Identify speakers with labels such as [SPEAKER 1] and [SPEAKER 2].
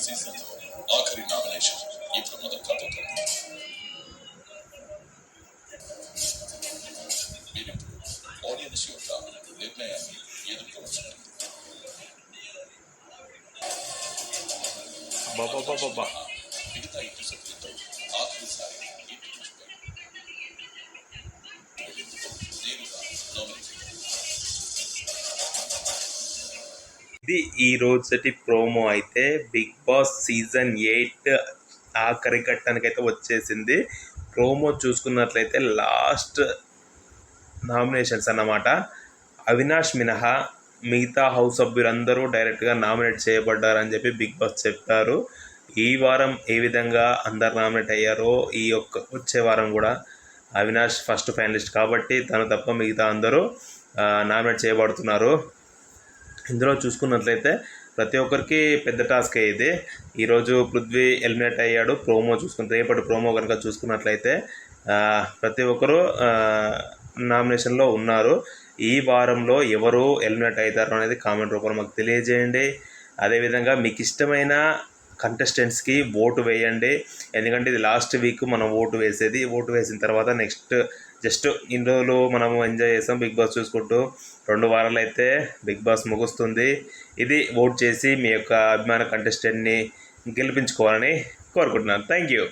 [SPEAKER 1] Season ఆఖరి nomination ఇప్పుడు మొదలు కాబోతుంది. మీరు ఆడియన్స్ యొక్క నిర్ణయాన్ని ఎదుర్కోవచ్చు. మిగతా ఇంటి సభ్యులతో ఆఖరిసారి ఇంటి నుంచి
[SPEAKER 2] ఇది ఈ రోజుటి ప్రోమో అయితే బిగ్ బాస్ సీజన్ 8 ఆఖరి ఘట్టానికైతే వచ్చేసింది. ప్రోమో చూసుకున్నట్లయితే లాస్ట్ నామినేషన్స్ అన్నమాట. అవినాష్ మినహా మిగతా హౌస్ సభ్యులందరూ డైరెక్ట్గా నామినేట్ చేయబడ్డారని చెప్పి బిగ్ బాస్ చెప్పారు. ఈ వారం ఏ విధంగా అందరు నామినేట్ అయ్యారో వచ్చే వారం కూడా అవినాష్ ఫస్ట్ ఫైనలిస్ట్ కాబట్టి తను తప్ప మిగతా అందరూ నామినేట్ చేయబడుతున్నారు. ఇందులో చూసుకున్నట్లయితే ప్రతి ఒక్కరికి పెద్ద టాస్కే ఇది. ఈరోజు పృథ్వీ ఎలిమినేట్ అయ్యాడు. రేపటి ప్రోమో కనుక చూసుకున్నట్లయితే ప్రతి ఒక్కరూ నామినేషన్లో ఉన్నారు. ఈ వారంలో ఎవరు ఎలిమినేట్ అవుతారు అనేది కామెంట్ రూపంలో మాకు తెలియజేయండి. అదేవిధంగా మీకు ఇష్టమైన కంటెస్టెంట్స్కి ఓటు వేయండి. ఎందుకంటే ఇది లాస్ట్ వీక్ మనం ఓటు వేసేది. ఓటు వేసిన తర్వాత నెక్స్ట్ జస్ట్ ఇన్ని రోజులు మనము ఎంజాయ్ చేస్తాం బిగ్ బాస్ చూసుకుంటూ. 2 వారాలు అయితే బిగ్ బాస్ ముగుస్తుంది. ఇది ఓట్ చేసి మీ యొక్క అభిమాన కంటెస్టెంట్ని గెలిపించుకోవాలని కోరుకుంటున్నాను. Thank you.